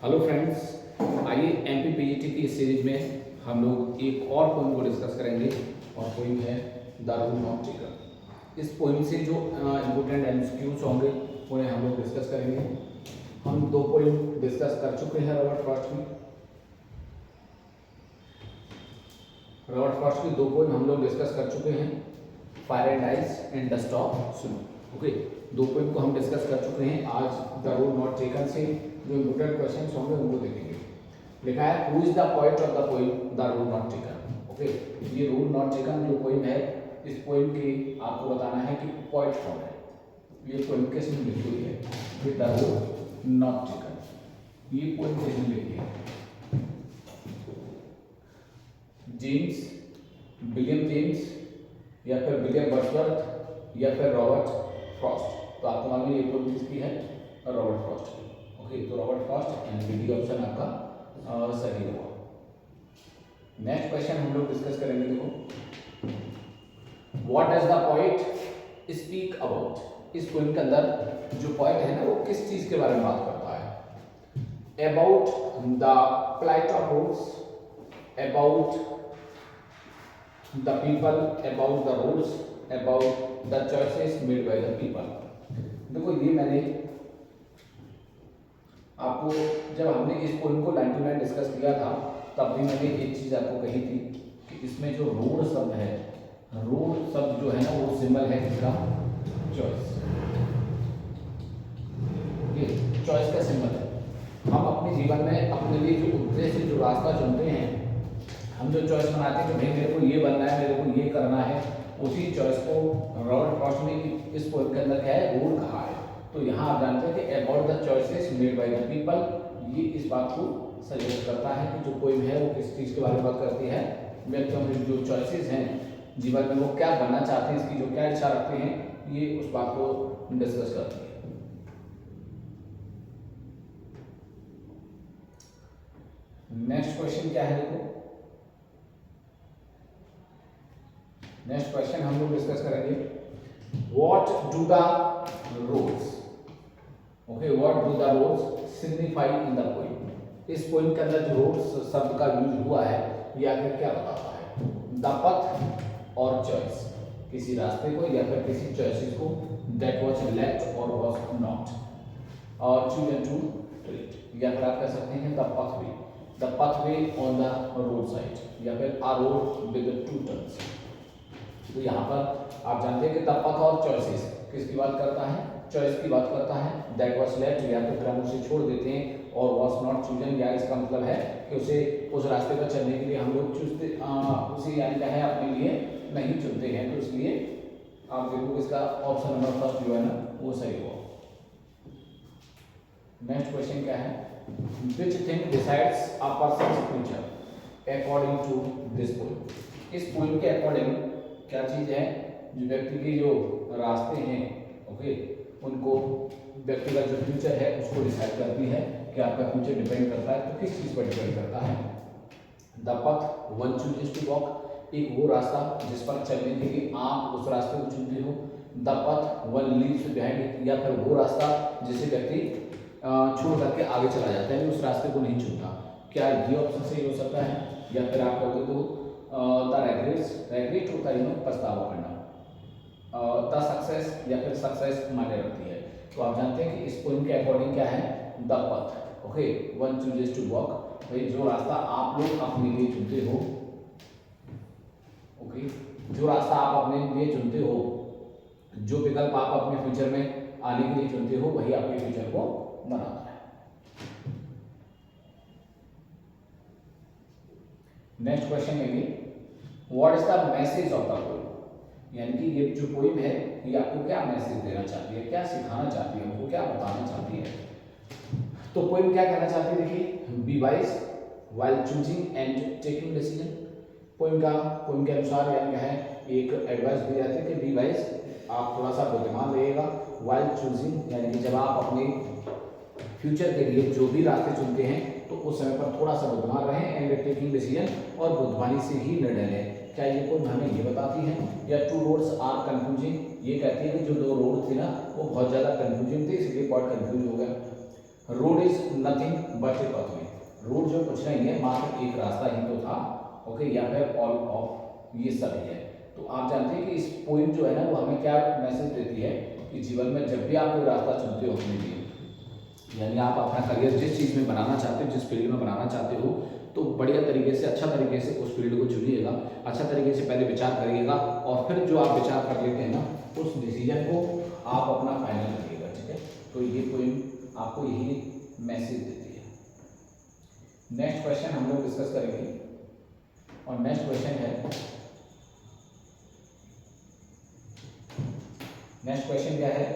Hello friends, आइए एमपीपीजीटी की इस सीरीज में हम लोग एक और पोइम को डिस्कस करेंगे और पोइम है द रूल ऑफ टिगर। इस पोइम से जो इम्पोर्टेंट एमसीक्यूज होंगे उन्हें हम लोग डिस्कस करेंगे। हम दो पोइम डिस्कस कर चुके हैं रॉबर्ट फ्रॉस्ट की दो पोइम हम लोग डिस्कस कर चुके हैं, fire and ice and dust of snow. Okay, दो पोइम को हम डिस्कस कर चुके हैं। आज द रूल नॉट टेकन से जो इम्पोर्टेंट क्वेश्चन होंगे उनको देखेंगे। लिखा है who is the poet of the poem the rule not taken. Okay, ये रूल नॉट टेकन जो पोइम है, इस पोइम की आपको बताना है कि पोएट कौन है। ये पोइम किसने लिखी हुई है, ये द रूल नॉट टेकन। ये पोइम किसने लिखी है? जेम्स, विलियम जेम्स, या फिर विलियम वर्ड्सवर्थ, या फिर रॉबर्ट फ्रॉस्ट। तो आपको मालूम है ये पोइम किसकी है? रॉबर्ट फ्रॉस्ट की। ओके, तो Robert Frost and B option आपका सही होगा। नेक्स्ट क्वेश्चन हम लोग डिस्कस करेंगे। देखो, what does the poet speak about. इस पोइम के अंदर जो पोएट है ना, वो किस चीज के बारे में बात करता है? About the plight of roads, about the people, about the rules, about the choices made by the people। देखो, ये मैंने आपको जब हमने इस पोइम को 99 डिस्कस किया था तब भी मैंने एक चीज आपको कही थी कि इसमें जो रोड शब्द है, रोड शब्द जो है ना, वो सिंबल है किसका? चॉइस। ये चॉइस का सिंबल है। हम अपने जीवन में अपने लिए जो उद्देश्य, जो रास्ता चुनते हैं, हम जो चॉइस बनाते हैं कि भाई मेरे को ये बनना है, मेरे को ये करना है, उसी चॉइस को रॉबर्ट फ्रॉस्ट ने इस पोइम के अंदर क्या है? रूल कहा है। तो यहाँ आप जानते हैं कि about the choices made by the people, ये इस बात को सजेस्ट करता है कि जो पोइम है वो किस चीज़ के बारे में बात करती है? व्यक्तियों में जो चॉइसेस हैं जीवन में, वो क्या बनना चाहते हैं, इसकी जो क्या इच्छा रखते हैं, ये उस बात को डिस्कस करती है। नेक्स्ट क्वेश्चन क्या है? देखो, नेक्स्ट क्वेश्चन हम लोग डिस्कस करेंगे, what do the roads. Okay, what do the roads signify in the poem. इस पोइम के अंदर जो रोड्स शब्द का यूज हुआ है, ये आखिर क्या बताता है? द पथ और चॉइस, किसी रास्ते को या फिर किसी चॉइसेस को, दैट वाज लेफ्ट और वाज नॉट, और चूजन टू ट्रीट, या फिर आप कह सकते हैं the pathway on the road side, या फिर a road with two turns। तो यहाँ पर आप जानते हैं कि द पथ और चॉइसेस किसकी बात करता है? चॉइस की बात करता है। दैट वाज लेफ्ट, या फिर हम उसे छोड़ देते हैं, और वाज नॉट चूजन, या इसका मतलब है कि उसे उस रास्ते पर चलने के लिए हम लोग चूजते उसे यानी क्या है, अपने लिए नहीं चुनते हैं। तो इसलिए आप देखो इसका ऑप्शन नंबर फर्स्ट जो है ना, वो सही होगा। नेक्स्ट क्वेश्चन क्या है? Which thing decides a person's future according to this poem. इस पोइम के अकॉर्डिंग क्या चीज है जो व्यक्ति के जो रास्ते हैं, ओके, उनको व्यक्ति का जो फ्यूचर है उसको डिसाइड करती है कि आपका फ्यूचर डिपेंड करता है। तो किस चीज पर डिपेंड करता है? द पथ वन चूजेस टू वॉक, एक वो रास्ता जिस पर चलने के लिए आप उस रास्ते को चुनते हो। The path one leaves behind, या फिर वो रास्ता जिसे व्यक्ति छोड़ करके आगे चला जाता है, उस रास्ते को नहीं चुनता। क्या ये ऑप्शन सही हो सकता है? या फिर आप कहोगे तो द रेग्रेट होता है पछतावा करना, द सक्सेस, या फिर सक्सेस माने रखती है। तो आप जानते हैं कि इस पोइम के अकॉर्डिंग क्या है? The path. Okay, one chooses to walk, भाई जो रास्ता आप लोग अपने लिए चुनते हो, ओके, जो रास्ता आप अपने लिए चुनते हो, जो विकल्प आप अपने फ्यूचर में आने के लिए चुनते हो, वही आपके फ्यूचर को बनाता है। नेक्स्ट क्वेश्चन में भी, what is the message of the poem. यानी कि ये जो पोइम है ये आपको क्या मैसेज देना चाहती है, क्या सिखाना चाहती है, हमको क्या बताना चाहती है? तो पोइम क्या कहना चाहती है? देखिए, B wise while choosing and taking decision. Poem के अनुसार यानी क्या है, एक एडवाइस दी जाती है कि बी वाइज, आप थोड़ा सा बुद्धिमान रहिएगा, व्हाइल चूजिंग यानी कि जब आप अपने फ्यूचर के लिए जो भी रास्ते चुनते हैं तो उस समय पर थोड़ा सा बुद्धिमान रहें, एंड टेकिंग डिसीजन, और बुद्धिमानी से ही निर्णय लें। क्या ये पोइम हमें ये बताती है? या टू रोड्स आर कंफ्यूजिंग, ये कहती है कि जो दो रोड थे ना वो बहुत ज़्यादा कंफ्यूजिंग थे, इसलिए बहुत कंफ्यूज हो गया। Road is nothing but A pathway. Road जो कुछ नहीं है, मात्र एक रास्ता ही तो था। ओके, या फिर ऑल ऑफ ये सभी है। तो आप जानते हैं कि इस पोइम जो है ना, वो हमें क्या मैसेज देती है कि जीवन में जब भी आप कोई रास्ता चुनते हो अपने लिए, यानी आप अपना करियर जिस चीज़ में बनाना चाहते हो, जिस फील्ड में बनाना चाहते हो, तो बढ़िया तरीके से, अच्छा तरीके से उस फील्ड को चुनिएगा। अच्छा तरीके से पहले विचार करिएगा और फिर जो आप विचार कर लेते हैं ना, उस डिसीजन को आप अपना फाइनल करिएगा। ठीक है, तो ये पोइम आपको यही मैसेज देती है। नेक्स्ट क्वेश्चन हम लोग डिस्कस करेंगे, और नेक्स्ट क्वेश्चन है, नेक्स्ट क्वेश्चन क्या है,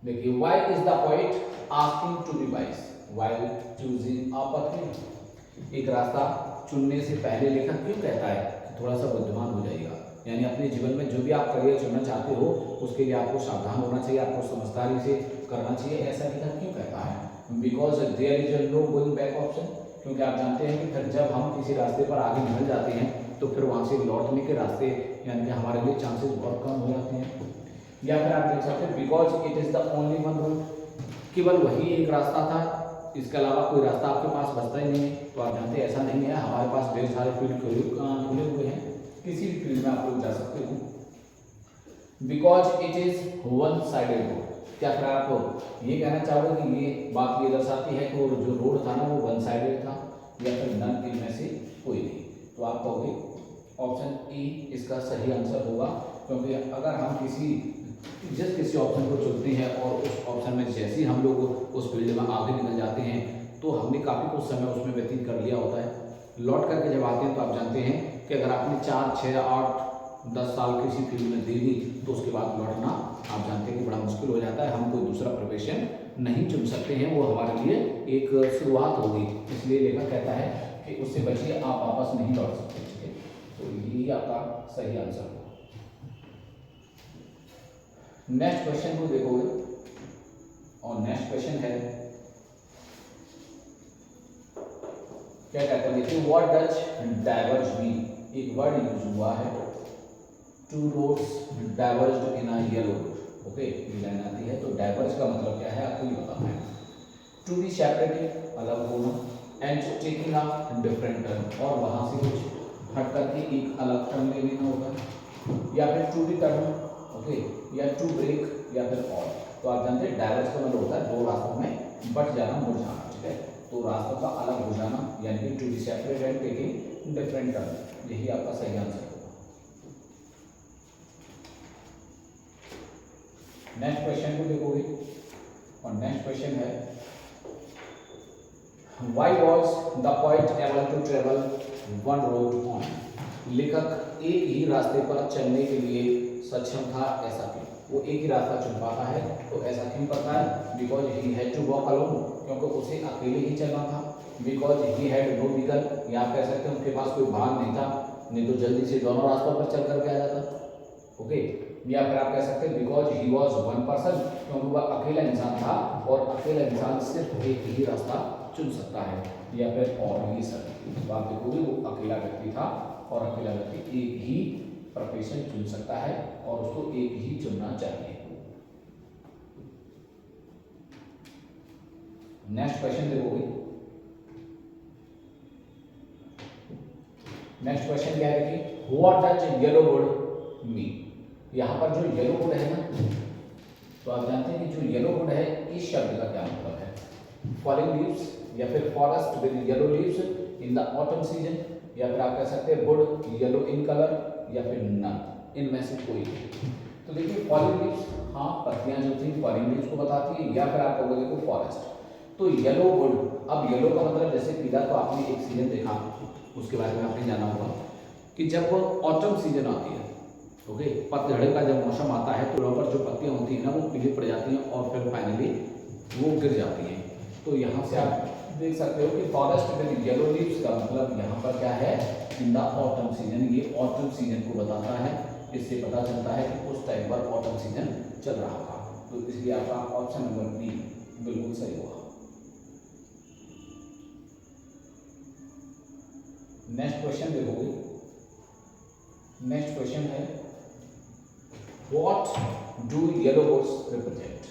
देखिए, why is the poet asking to be wise while choosing a path. एक रास्ता चुनने से पहले लेखक क्यों कहता है कि थोड़ा सा बुद्धिमान हो जाइएगा, यानी अपने जीवन में जो भी आप करियर चुनना चाहते हो उसके लिए आपको सावधान होना चाहिए, आपको समझदारी से करना चाहिए। ऐसा लेखक क्यों कहता है? Because there is no going back option, क्योंकि आप जानते हैं कि फिर जब हम किसी रास्ते पर आगे निकल जाते हैं तो फिर वहाँ से लौटने के रास्ते यानी कि हमारे लिए चांसेस बहुत कम हो जाते हैं। या फिर आप देख सकते हैं because it is the only one route, केवल वही एक रास्ता था, इसके अलावा कोई रास्ता आपके पास बचता ही नहीं है। तो आप जानते हैं ऐसा नहीं है, हमारे पास ढेर सारे फील्ड खुले हुए हैं, किसी भी फील्ड में आप लोग जा सकते हो। Because it is one sided road, क्या फिर आप ये कहना चाहोगे कि ये बात ये दर्शाती है कि वो जो रोड था ना वो वन साइडेड था, या फिर नन इनमें से कोई नहीं? तो आप कहोगे ऑप्शन ई इसका सही आंसर होगा, क्योंकि अगर हम किसी ऑप्शन को चुनते हैं और उस ऑप्शन में जैसे ही हम लोग उस फील्ड में आगे निकल जाते हैं तो हमने काफ़ी कुछ समय उसमें व्यतीत कर लिया होता है। लौट करके जब आते हैं तो आप जानते हैं कि अगर आपने 4, 6, 8, 10 साल किसी फील्ड में दे दी तो उसके बाद लौटना आप जानते हैं कि बड़ा मुश्किल हो जाता है। हम कोई दूसरा प्रोफेशन नहीं चुन सकते हैं, वो हमारे लिए एक शुरुआत होगी। इसलिए लेखक कहता है कि उससे बचिए, आप वापस नहीं लौट सकते। ठीक है, तो यही आपका सही आंसर होगा। नेक्स्ट क्वेश्चन को देखोगे, और नेक्स्ट क्वेश्चन है, क्या कहते हैं, देखिए, व्हाट डज डाइवर्ज मीन। एक वर्ड यूज हुआ है, टू रोड्स डाइवर्ज्ड इन अ येलो रोड। ओके, ये लाइन आती है, तो डाइवर्ज का मतलब क्या है आपको ये बताना है। टू बी सेपरेटेड, अलग होना, and taking a different turn, और वहां से कुछ हट करके एक अलग टर्न ले लेना होगा, या फिर टू बी टर्न, ओके, या टू ब्रेक, या फिर ऑल। तो आप जानते हैं डाइवर्ज का मतलब होता है दो रास्तों में बट जाना, मुड़ जाना। ठीक है, तो रास्तों का अलग हो जाना, यानी कि to be separate and taking different turn, यही आपका सही आंसर होगा। नेक्स्ट क्वेश्चन को देखोगे, और नेक्स्ट क्वेश्चन है, why was the poet able to travel one road on. लेखक एक ही रास्ते पर चलने के लिए सक्षम था, ऐसा क्यों? वो एक ही रास्ता चुन पाता है, तो ऐसा क्यों करता है? Because he had to walk alone, क्योंकि उसे अकेले ही चलना था। Because he had no vehicle, या आप कह सकते हैं उनके पास कोई वाहन नहीं था, नहीं तो जल्दी से दोनों रास्तों पर चल करके आ जाता। ओके, या फिर आप कह सकते हैं because he was one person, क्योंकि वह अकेला इंसान था और अकेला इंसान सिर्फ एक ही रास्ता चुन सकता है, या फिर और ये सब। तो आप देखोगे वो अकेला व्यक्ति था और अकेला व्यक्ति एक ही प्रोफेशन चुन सकता है और उसको एक ही चुनना चाहिए। नेक्स्ट क्वेश्चन देखोगे, नेक्स्ट क्वेश्चन क्या है, देखिए, what does yellow would mean. यहाँ पर जो येलो वुड है ना, तो आप जानते हैं कि जो येलो वुड है इस शब्द का क्या मतलब है? फॉलिंग लीव्स, या फिर forest with yellow leaves in the autumn season, या फिर आप कह सकते हैं वुड येलो इन कलर, या फिर नन, इनमें से कोई। तो देखिए, फॉलिंग लीव्स, हाँ, पत्तियां जो थी फॉलिंग लीव्स को बताती है, या फिर आप कहोगे देखो फॉरेस्ट। तो येलो वुड, अब येलो का मतलब जैसे पीला, तो आपने एक सीजन देखा, उसके बारे में आपने जाना होगा कि जब ऑटम सीजन आती है, ओके, पतझड़ का जब मौसम आता है तो वहाँ पर जो पत्तियां होती हैं ना वो पीली पड़ जाती हैं और फिर फाइनली वो गिर जाती हैं। तो यहाँ से आप देख सकते हो कि फॉरेस्ट विद येलो लीव्स का मतलब यहाँ पर क्या है, इन द ऑटम सीजन। ये ऑटम सीजन को बताता है, इससे पता चलता है कि उस टाइम पर ऑटम सीजन चल रहा था। तो इसलिए आपका ऑप्शन नंबर बी बिल्कुल सही होगा। नेक्स्ट क्वेश्चन देखोगे, नेक्स्ट क्वेश्चन है, what do yellow birds represent.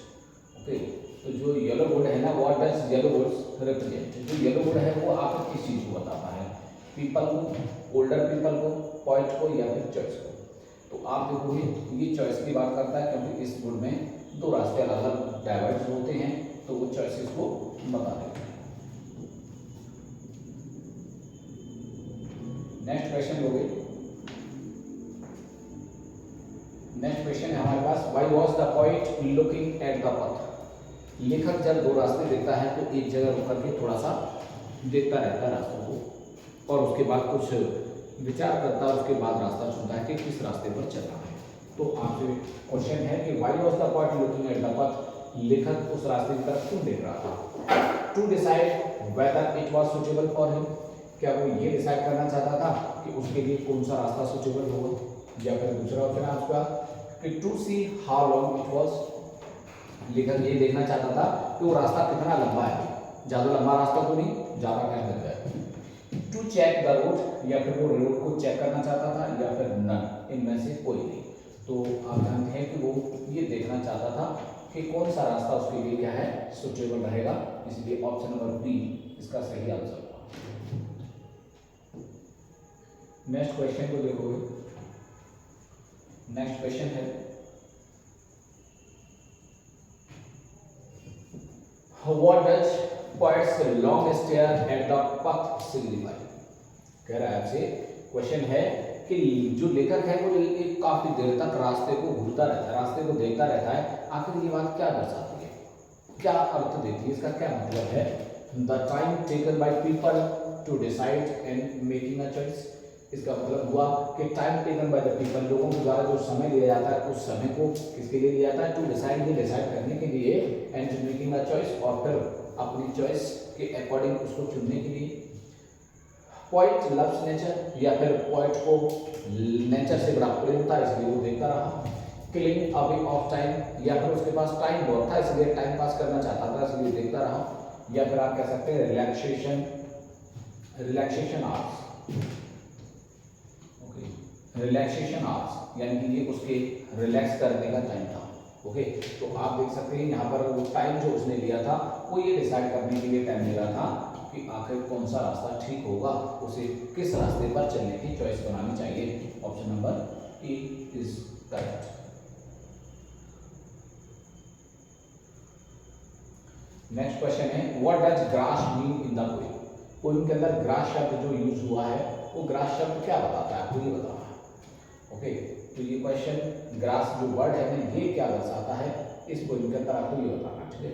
जो येलो वुड है ना, what does yellow woods represent? जो येलो वुड है वो आपको किस चीज को बताता है? पीपल को, ओल्डर पीपल को, पोएट को, या फिर चर्च को? तो आप देखोगे ये चॉइस की बात करता है, क्योंकि इस वुड में दो रास्ते अलग अलग डाइवर्ज होते हैं, तो वो चॉइसेस को बता देते हैं। नेक्स्ट क्वेश्चन लोगे, नेक्स्ट क्वेश्चन है हमारे पास, why was the poet looking at the path? लेखक जब दो रास्ते देखता है तो एक जगह रुक करके थोड़ा सा देखता रहता है रास्तों को, और उसके बाद कुछ विचार करता है, उसके बाद रास्ता चुनता है कि किस रास्ते पर चलना है। तो आपसे क्वेश्चन है कि why was the poet looking at the path? लेखक उस रास्ते की तरफ क्यों देख रहा था? To decide whether it was suitable for him? क्या वो ये डिसाइड करना चाहता था कि उसके लिए कौन सा रास्ता सुटेबल होगा? या फिर दूसरा ऑप्शन है आपका कि to see how long it was? लेखक ये देखना चाहता था कि वो रास्ता कितना लंबा है, ज़्यादा लंबा रास्ता तो नहीं, ज़्यादा टाइम लग जाए। टू चेक द रूट, या फिर वो रोड को चेक करना चाहता था, या फिर नन, इनमें से कोई नहीं। तो आप जानते हैं कि वो ये देखना चाहता था कि कौन सा रास्ता उसके लिए क्या है, सुटेबल रहेगा, इसलिए ऑप्शन नंबर बी इसका सही आंसर होगा। नेक्स्ट क्वेश्चन को देखोगे, नेक्स्ट क्वेश्चन है what does poets long stare at the पथ सिग्निफाई? कह रहा है आपसे, क्वेश्चन है कि जो लेखक है वो एक काफी देर तक रास्ते को घूरता रहता है, रास्ते को देखता रहता है, आखिर ये बात क्या दर्शाती है, क्या अर्थ देती है, इसका क्या मतलब है? The time taken by people to decide and making a choice. इसका मतलब हुआ कि time taken by the people, लोगों के द्वारा जो समय लिया जाता है, उस समय को किसके लिए लिया जाता है? टू डिसाइड, ये डिसाइड करने के लिए, एंड मेकिंग अ चॉइस, और फिर अपनी चॉइस के अकॉर्डिंग उसको चुनने के लिए। पोएट लव्स नेचर, या फिर पोएट को नेचर से बड़ा प्रेम था इसलिए वो देखता रहा। किलिंग अवे ऑफ टाइम, या फिर उसके पास टाइम बहुत था इसलिए टाइम पास करना चाहता था इसलिए देखता रहा। या फिर आप कह सकते हैं relaxation, relaxation hours, relaxation hours, यानी कि ये उसके रिलैक्स करने का टाइम था। ओके, तो आप देख सकते हैं यहाँ पर वो टाइम जो उसने लिया था वो ये डिसाइड करने के लिए टाइम ले रहा था कि आखिर कौन सा रास्ता ठीक होगा, उसे किस रास्ते पर चलने की चॉइस बनानी चाहिए। Option number A is correct. Next question है what does grass mean in the poem? Poem के अंदर ग्रास शब्द जो यूज हुआ है वो ग्रास शब्द क्या बताता है, आपको ये बताना है। ओके, तो ये क्वेश्चन ग्रास जो वर्ड है ना ये क्या दर्शाता है, इस पोएम के अंदर आपको ये बताना है। ठीक है,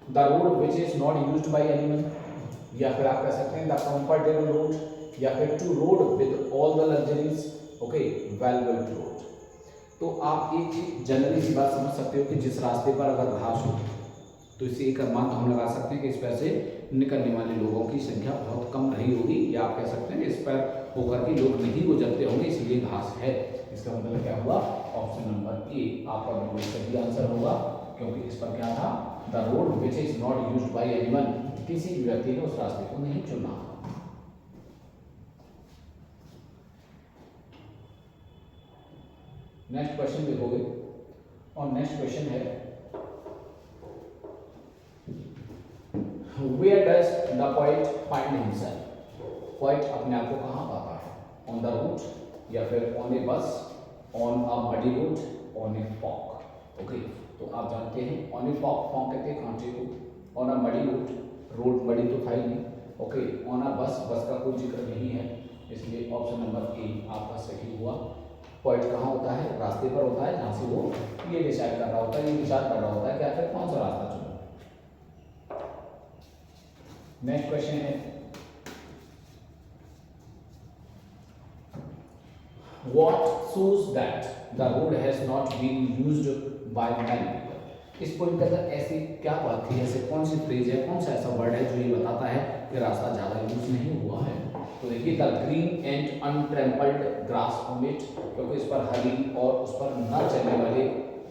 the road which is not used bye anyone, या फिर आप कह सकते हैं द कंफर्टेबल रोड, या फिर to road with all the luxuries, okay, well built road. तो आप एक चीज जनरली सी बात समझ सकते हो कि जिस रास्ते पर अगर घास हो तो इसे एक अनुमान हम लगा सकते हैं कि इस पर से निकलने वाले लोगों की संख्या बहुत कम रही होगी, या आप कह सकते हैं कि इस पर होकर के लोग नहीं गुजरते होंगे इसलिए घास है। इसका मतलब क्या हुआ, ऑप्शन नंबर ए आपका बिल्कुल सही आंसर होगा, क्योंकि इस पर क्या था, the road which is not used bye anyone, किसी भी व्यक्ति ने उस रास्ते को नहीं चुना। नेक्स्ट क्वेश्चन देखोगे, और नेक्स्ट क्वेश्चन है Where does the poet find himself? Poet अपने आप को कहाँ पाता है? ऑन द रूट, या फिर on a bus, on a muddy route, on a fork. Okay, तो आप जानते हैं ऑन ए फॉक, फॉक कहते हैं कांटे को, on a muddy route, road muddy तो था ही नहीं। ओके, ऑन अ बस, बस का कोई जिक्र नहीं है, इसलिए ऑप्शन नंबर ए आपका सही हुआ। पोएट कहाँ होता है? रास्ते पर होता है, जहाँ से वो ये डिसाइड कर रहा होता है, ये विचार कर रहा होता है कि आखिर कौन सा रास्ता चुनूं। नेक्स्ट क्वेश्चन है what shows that the road has not been used by many people? इस पॉइंट के अंदर ऐसी क्या बात थी, ऐसे कौन सी फ्रेज है, कौन सा ऐसा वर्ड है जो ये बताता है कि रास्ता ज्यादा यूज नहीं हुआ है? तो देखिए the green and untrampled grass on it, क्योंकि इस पर हरी और उस पर न चलने वाले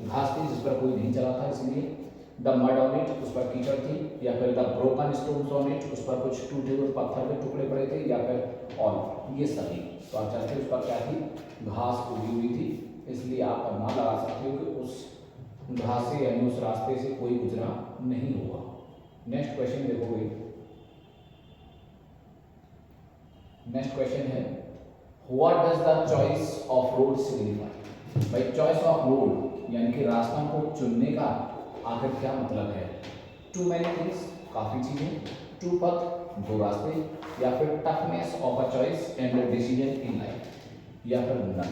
घास थी जिस पर कोई नहीं चला था इसलिए। द मड ऑन इट, उस पर कीचड़ थी, या फिर the broken stones on it, उस पर कुछ टूटे हुए पत्थर के टुकड़े पड़े थे, या फिर ऑन, ये सभी। तो आप जानते हैं उस पर क्या थी, घास उगी हुई थी, इसलिए आप अनुमान लगा सकते हो कि उस घास से यानी उस रास्ते से कोई गुजरा नहीं होगा। नेक्स्ट क्वेश्चन देखोगे, नेक्स्ट क्वेश्चन है what does the choice of road signify. भाई चॉइस ऑफ रोड यानी कि रास्तों को चुनने का आखिर क्या मतलब है। टू मैनी थिंग्स, काफी चीजें, टू पथ, दो रास्ते, या फिर toughness of a choice and decision in life, या फिर नन।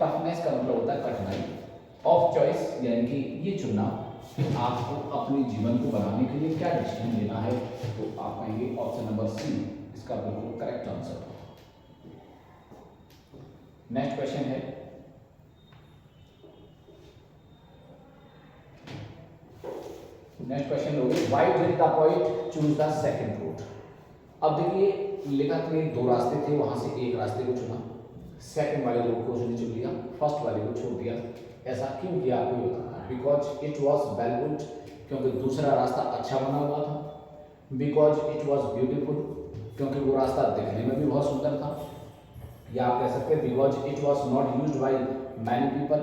टफनेस का मतलब होता है कठिनाई, ऑफ चॉइस यानी कि ये चुनना कि आपको अपने जीवन को बनाने के लिए क्या डिसीजन लेना है। तो आप कहेंगे ऑप्शन नंबर सी इसका बिल्कुल करेक्ट आंसर। नेक्स्ट क्वेश्चन है नेक्स्ट क्वेश्चन लोगे why did the poet choose the second route. अब देखिए लेखक ने दो रास्ते थे, वहां से एक रास्ते को चुना, सेकंड वाले रूट को उसने चुन लिया, फर्स्ट वाले को छोड़ दिया। ऐसा क्यों किया आपको ये बताना है। Because it was well good, क्योंकि दूसरा रास्ता अच्छा बना हुआ था। बिकॉज इट वॉज ब्यूटीफुल, क्योंकि वो रास्ता देखने में भी बहुत सुंदर था। या आप कह सकते हैं because it was not used by many people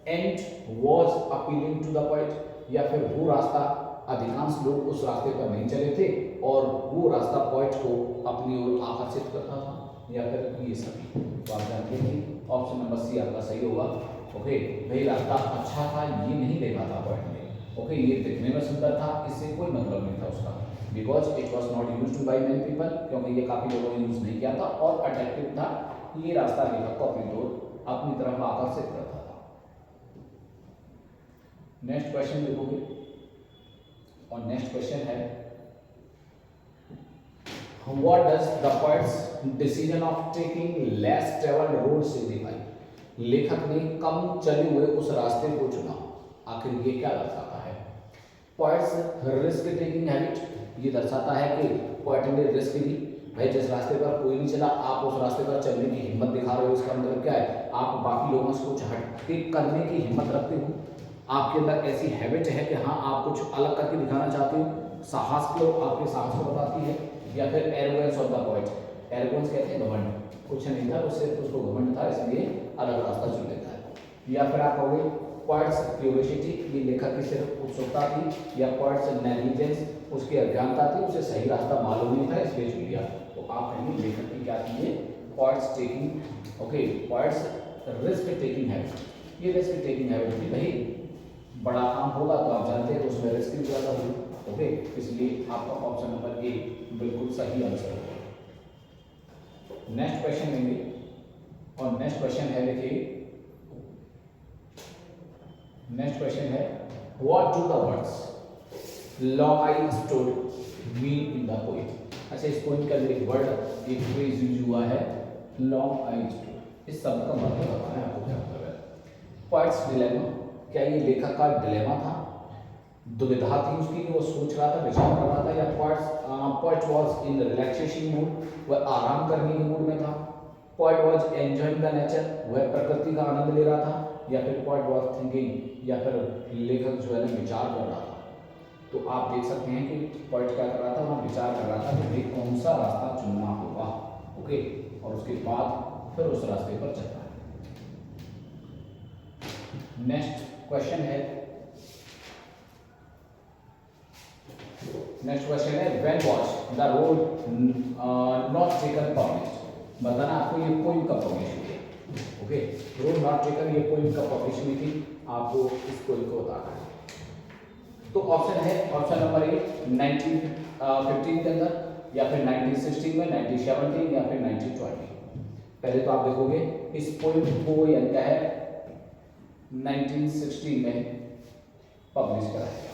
and was appealing to the poet, या फिर वो रास्ता अधिकांश लोग उस रास्ते पर नहीं चले थे और वो रास्ता पोएट को अपनी ओर आकर्षित करता था, या फिर ये सभी। तो आप जानते हैं कि ऑप्शन नंबर सी आपका सही होगा। ओके, भाई रास्ता अच्छा था ये नहीं देखा था पोएट ने। ओके, ये देखने में सुंदर था, इससे कोई मतलब नहीं था उसका। Because it was not used by many people, क्योंकि ये काफी लोगों ने यूज नहीं किया था, और अट्रैक्टिव था, ये रास्ता लेखक को अपनी तरफ आकर्षित करता था। नेक्स्ट क्वेश्चन देखोगे, और नेक्स्ट क्वेश्चन है what does the poets decision of taking less travelled road signify. लेखक ने कम चले हुए उस रास्ते को चुना, आखिर ये क्या दर्शाता है। पोएट्स रिस्क टेकिंग हैबिट, ये दर्शाता है कि पोएट ने रिस्क ली। भाई जिस रास्ते पर कोई नहीं चला, आप उस रास्ते पर चलने की हिम्मत दिखा रहे हो, इसका मतलब क्या है, आप बाकी लोगों से कुछ हटके करने की हिम्मत रखते हो। आपके अंदर ऐसी हैबिट है कि हाँ आप कुछ अलग करके दिखाना चाहते हो। साहस को, आपके साहस को बताती है। या फिर arrogance of the poet, arrogance कहते हैं घमंड, कुछ नहीं था उससे, उसको घमंड था इसलिए अलग रास्ता चुन लेता है। या फिर आप कहोगे पोएट्स क्यूरियोसिटी, ये लेखक की सिर्फ उत्सुकता थी। या पोएट्स नेग्लिजेंस, उसकी अज्ञानता थी, उसे सही रास्ता मालूम नहीं था इसलिए चुन लिया। तो आप कहेंगे लेखक की क्या थी ये, poets taking. Okay, poets risk taking habit, ये रिस्क टेकिंग हैबिट थी। भाई बड़ा काम होगा तो आप जानते हैं उसमें रिस्क भी ज़्यादा होगी। ओके, इसलिए आपका ऑप्शन नंबर ए बिल्कुल सही आंसर होगा। नेक्स्ट क्वेश्चन लेंगे, और नेक्स्ट क्वेश्चन है, देखिए नेक्स्ट क्वेश्चन है what do the words long I stood mean in the poem. अच्छा, इस पोएम के अंदर एक वर्ड, एक फ्रेज यूज हुआ है लॉन्ग आई स्टोड। इस शब्द का मतलब बताना है आपको क्या मतलब है। पोएट्स डिलेमा, क्या ये लेखक का डिलेमा था, दुविधा थी उसकी, वो सोच रहा था, विचार कर रहा था। या poet was in relaxation mood, वह आराम करने के मूड में था। Poet was enjoying the nature, वह प्रकृति का आनंद ले रहा था। या फिर पोएट वाज थिंकिंग, या फिर लेखक जो है ना विचार कर रहा था। तो आप देख सकते हैं कि पोएट क्या कर रहा था, वहाँ विचार कर रहा था कि भाई कौन सा रास्ता चुनना होगा। ओके, और उसके बाद फिर उस रास्ते पर चलना है। नेक्स्ट क्वेश्चन है, नेक्स्ट क्वेश्चन है when was the road not taken publish. बताना आपको ये पोएम कब पब्लिश हुई है। ओके, रोड नॉट टेकन, ये पोएम कब पब्लिश हुई थी, आपको इस पोएम को बताना है। तो ऑप्शन है, ऑप्शन नंबर ए 1915 के अंदर, या फिर 1916 में, 1917 या फिर 1920। पहले तो आप देखोगे इस पोएम को यानी क्या है 1916 में पब्लिश कराया गया।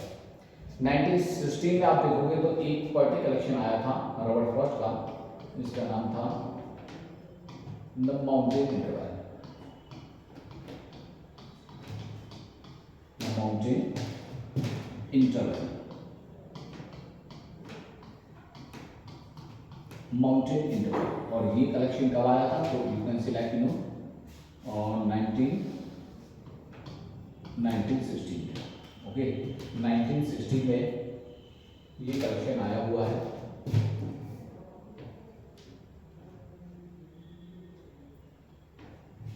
1916 में आप देखोगे तो एक पोएट्री कलेक्शन आया था रॉबर्ट फ्रॉस्ट का, जिसका नाम था the mountain interval. Mountain interval, mountain interval. और ये कलेक्शन कब आया था, तो यू कैन सिलेक्ट और 1916। ओके, 1916 में ये कलेक्शन आया हुआ है।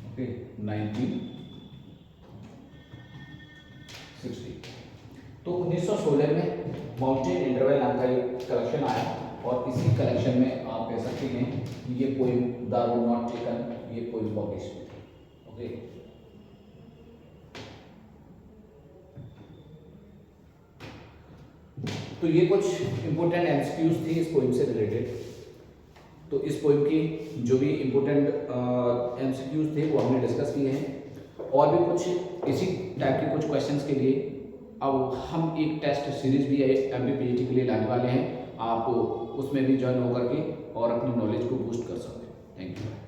ओके, 1916। शोले में माउंटेन इंटरवल नाम का एक कलेक्शन आया और इसी कलेक्शन में आप कह सकते हैं कि ये poem the road not taken ये पोइम पब्लिश हुई थी। ओके, तो ये कुछ इंपॉर्टेंट एमसीक्यूज थी इस पोइम से रिलेटेड। तो इस पोइम की जो भी इंपॉर्टेंट एमसीक्यूज थे वो हमने डिस्कस किए हैं और भी कुछ इसी टाइप के कुछ क्वेश्चंस के लिए अब हम एक टेस्ट सीरीज भी MPPGT के लिए लाने वाले हैं। आप उसमें भी ज्वाइन होकर के और अपनी नॉलेज को बूस्ट कर सकते हैं। Thank you.